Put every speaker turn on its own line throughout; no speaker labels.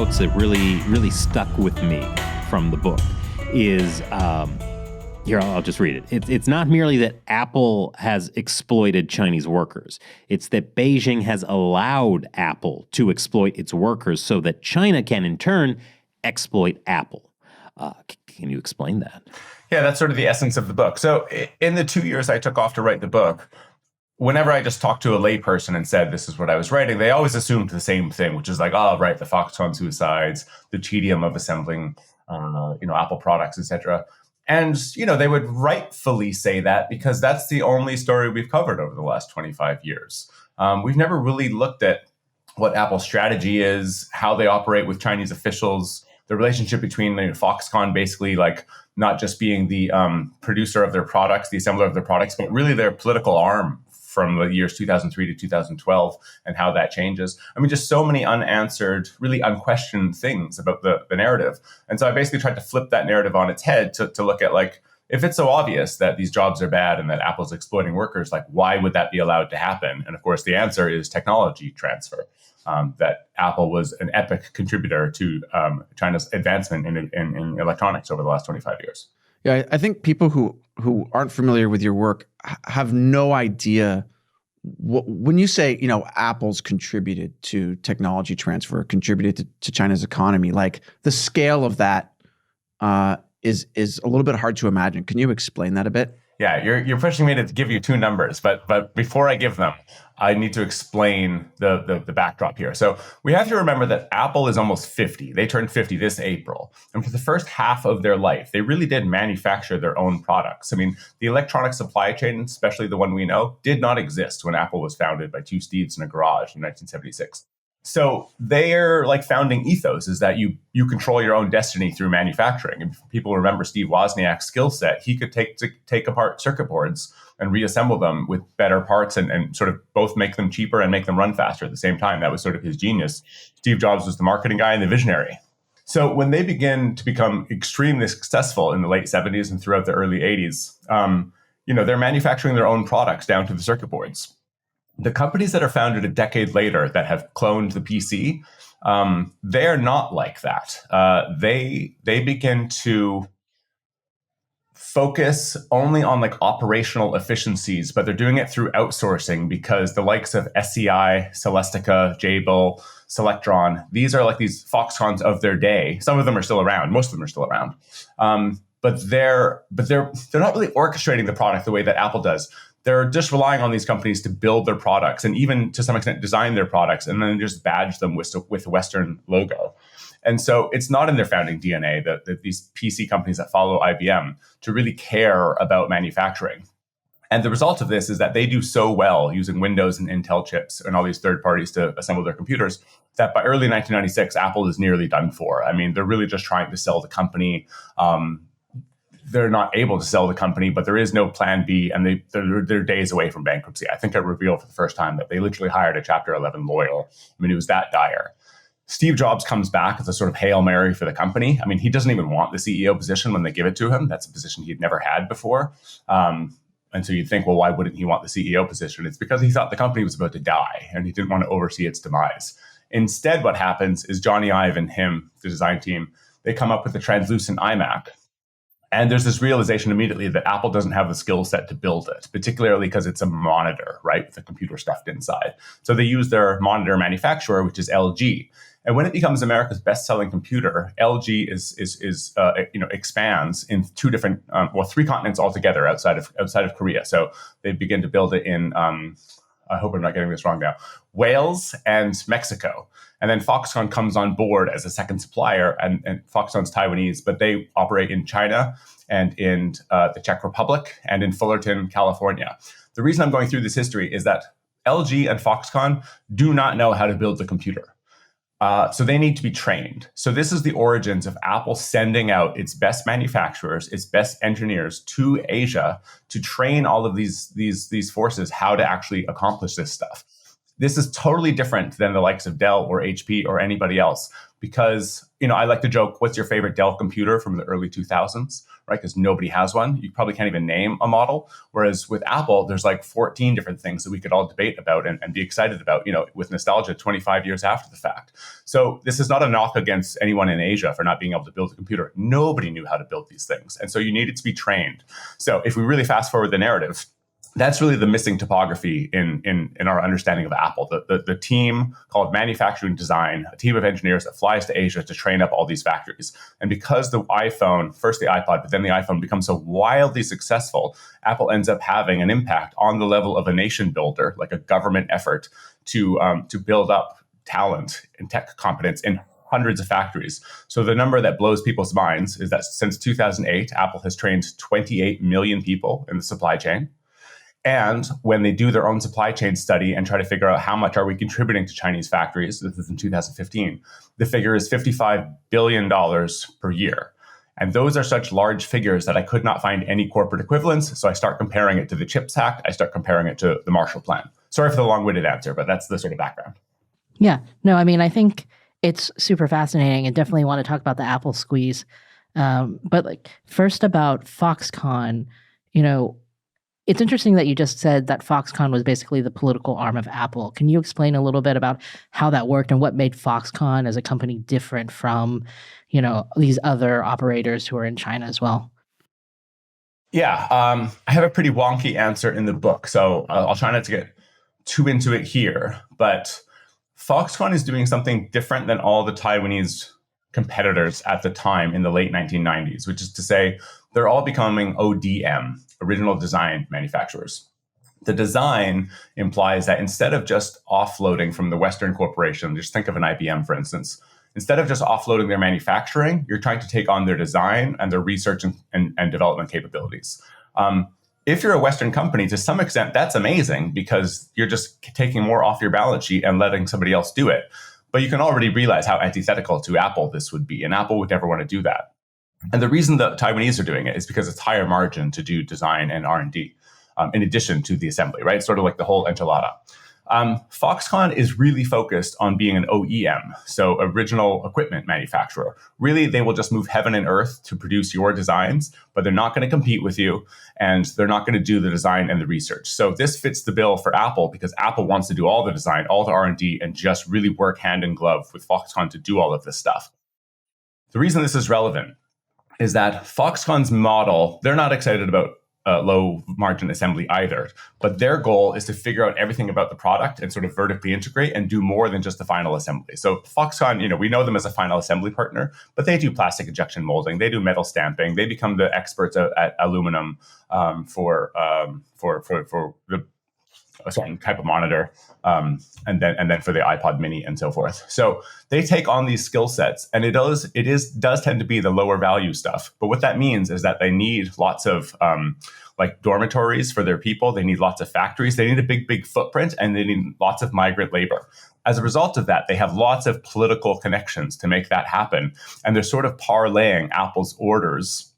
quotes that really stuck with me from the book is, here, I'll just read it. It's not merely that Apple has exploited Chinese workers. It's that Beijing has allowed Apple to exploit its workers so that China can, in turn, exploit Apple. Can you explain that?
Yeah, that's sort of the essence of the book. So in the 2 years I took off to write the book, whenever I just talked to a layperson and said this is what I was writing, they always assumed the same thing, which is like, oh, right, the Foxconn suicides, the tedium of assembling, Apple products, etc. And, they would rightfully say that because that's the only story we've covered over the last 25 years. We've never really looked at what Apple's strategy is, how they operate with Chinese officials, the relationship between Foxconn basically like not just being the producer of their products, the assembler of their products, but really their political arm from the years 2003 to 2012 and how that changes. I mean, just so many unanswered, really unquestioned things about the narrative. And so I basically tried to flip that narrative on its head to look at like, if it's so obvious that these jobs are bad and that Apple's exploiting workers, like why would that be allowed to happen? And of course, the answer is technology transfer. That Apple was an epic contributor to China's advancement in electronics over the last 25 years.
Yeah, I think people who aren't familiar with your work have no idea when you say, Apple's contributed to technology transfer, contributed to China's economy, like the scale of that is a little bit hard to imagine. Can you explain that a bit?
Yeah, you're pushing me to give you two numbers, but before I give them, I need to explain the backdrop here. So we have to remember that Apple is almost 50. They turned 50 this April. And for the first half of their life, they really did manufacture their own products. I mean, the electronic supply chain, especially the one we know, did not exist when Apple was founded by two Steves in a garage in 1976. So their founding ethos is that you control your own destiny through manufacturing. And if people remember Steve Wozniak's skill set, he could take apart circuit boards and reassemble them with better parts and sort of both make them cheaper and make them run faster at the same time. That was sort of his genius. Steve Jobs was the marketing guy and the visionary. So when they begin to become extremely successful in the late 70s and throughout the early 80s, they're manufacturing their own products down to the circuit boards. The companies that are founded a decade later that have cloned the PC, they're not like that. They begin to focus only on operational efficiencies, but they're doing it through outsourcing because the likes of SEI, Celestica, Jabil, Selectron, these are these Foxconns of their day. Some of them are still around. Most of them are still around. But they're not really orchestrating the product the way that Apple does. They're just relying on these companies to build their products and even to some extent design their products and then just badge them with a Western logo. And so it's not in their founding DNA that these PC companies that follow IBM to really care about manufacturing. And the result of this is that they do so well using Windows and Intel chips and all these third parties to assemble their computers that by early 1996, Apple is nearly done for. I mean, they're really just trying to sell the company. They're not able to sell the company, but there is no plan B, and they're days away from bankruptcy. I think I revealed for the first time that they literally hired a Chapter 11 lawyer. I mean, it was that dire. Steve Jobs comes back as a sort of Hail Mary for the company. I mean, he doesn't even want the CEO position when they give it to him. That's a position he'd never had before. And so you'd think, well, why wouldn't he want the CEO position? It's because he thought the company was about to die, and he didn't want to oversee its demise. Instead, what happens is Johnny Ive and him, the design team, they come up with the translucent iMac. And there's this realization immediately that Apple doesn't have the skill set to build it, particularly because it's a monitor, right, with the computer stuffed inside. So they use their monitor manufacturer, which is LG. And when it becomes America's best-selling computer, LG expands in three continents altogether outside of Korea. So they begin to build it in I hope I'm not getting this wrong now, Wales and Mexico. And then Foxconn comes on board as a second supplier, and Foxconn's Taiwanese, but they operate in China and in the Czech Republic and in Fullerton, California. The reason I'm going through this history is that LG and Foxconn do not know how to build the computer. So they need to be trained. So this is the origins of Apple sending out its best manufacturers, its best engineers to Asia to train all of these forces how to actually accomplish this stuff. This is totally different than the likes of Dell or HP or anybody else. because, I like to joke, what's your favorite Dell computer from the early 2000s, right? Because nobody has one. You probably can't even name a model. Whereas with Apple, there's like 14 different things that we could all debate about and be excited about, with nostalgia 25 years after the fact. So this is not a knock against anyone in Asia for not being able to build a computer. Nobody knew how to build these things. And so you needed to be trained. So if we really fast forward the narrative, that's really the missing topography in our understanding of Apple. The team called manufacturing design, a team of engineers that flies to Asia to train up all these factories. And because the iPhone, first the iPod, but then the iPhone becomes so wildly successful, Apple ends up having an impact on the level of a nation builder, like a government effort to build up talent and tech competence in hundreds of factories. So the number that blows people's minds is that since 2008, Apple has trained 28 million people in the supply chain. And when they do their own supply chain study and try to figure out how much are we contributing to Chinese factories, this is in 2015, the figure is $55 billion per year. And those are such large figures that I could not find any corporate equivalents. So I start comparing it to the CHIPS Act. I start comparing it to the Marshall Plan. Sorry for the long-winded answer, but that's the sort of background.
Yeah. No, I mean, I think it's super fascinating and definitely want to talk about the Apple squeeze. But first about Foxconn, it's interesting that you just said that Foxconn was basically the political arm of Apple. Can you explain a little bit about how that worked and what made Foxconn as a company different from, these other operators who are in China as well?
Yeah, I have a pretty wonky answer in the book, so I'll try not to get too into it here. But Foxconn is doing something different than all the Taiwanese competitors at the time in the late 1990s, which is to say they're all becoming ODM, original design manufacturers. The design implies that instead of just offloading from the Western corporation, just think of an IBM, for instance, instead of just offloading their manufacturing, you're trying to take on their design and their research and development capabilities. If you're a Western company, to some extent, that's amazing because you're just taking more off your balance sheet and letting somebody else do it. But you can already realize how antithetical to Apple this would be, and Apple would never want to do that. And the reason the Taiwanese are doing it is because it's higher margin to do design and R&D in addition to the assembly, right? Sort of like the whole enchilada. Foxconn is really focused on being an OEM, so original equipment manufacturer. Really, they will just move heaven and earth to produce your designs, but they're not going to compete with you, and they're not going to do the design and the research. So this fits the bill for Apple because Apple wants to do all the design, all the R&D, and just really work hand in glove with Foxconn to do all of this stuff. The reason this is relevant is that Foxconn's model, they're not excited about low margin assembly either, but their goal is to figure out everything about the product and sort of vertically integrate and do more than just the final assembly. So Foxconn, we know them as a final assembly partner, but they do plastic injection molding, they do metal stamping, they become the experts at aluminum for a certain type of monitor, and then for the iPod Mini and so forth. So they take on these skill sets, and it does tend to be the lower value stuff. But what that means is that they need lots of dormitories for their people. They need lots of factories. They need a big footprint, and they need lots of migrant labor. As a result of that, they have lots of political connections to make that happen, and they're sort of parlaying Apple's orders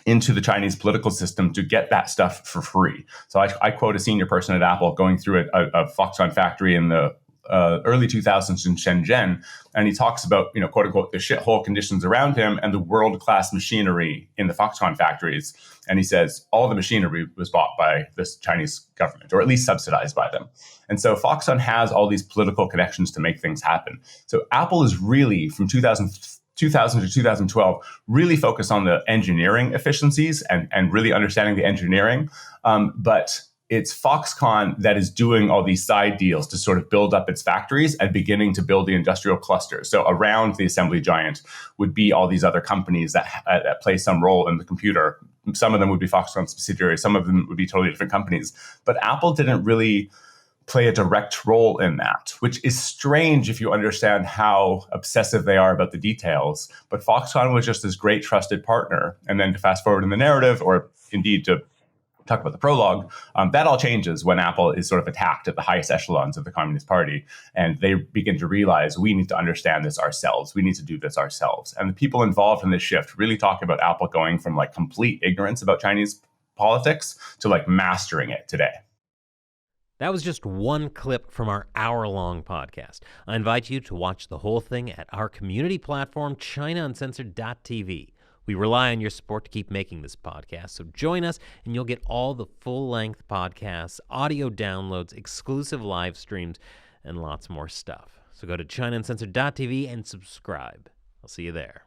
into the Chinese political system to get that stuff for free. So I quote a senior person at Apple going through a Foxconn factory in the early 2000s in Shenzhen, and he talks about, quote unquote, the shithole conditions around him and the world-class machinery in the Foxconn factories. And he says all the machinery was bought by this Chinese government, or at least subsidized by them. And so Foxconn has all these political connections to make things happen. So Apple is really, from 2000 to 2012, really focused on the engineering efficiencies and really understanding the engineering. But it's Foxconn that is doing all these side deals to sort of build up its factories and beginning to build the industrial clusters. So around the assembly giant would be all these other companies that play some role in the computer. Some of them would be Foxconn subsidiaries. Some of them would be totally different companies. But Apple didn't really play a direct role in that, which is strange if you understand how obsessive they are about the details. But Foxconn was just this great trusted partner. And then to fast forward in the narrative, or indeed to talk about the prologue, that all changes when Apple is sort of attacked at the highest echelons of the Communist Party. And they begin to realize we need to understand this ourselves. We need to do this ourselves. And the people involved in this shift really talk about Apple going from complete ignorance about Chinese politics to mastering it today.
That was just one clip from our hour-long podcast. I invite you to watch the whole thing at our community platform, ChinaUncensored.tv. We rely on your support to keep making this podcast, so join us and you'll get all the full-length podcasts, audio downloads, exclusive live streams, and lots more stuff. So go to ChinaUncensored.tv and subscribe. I'll see you there.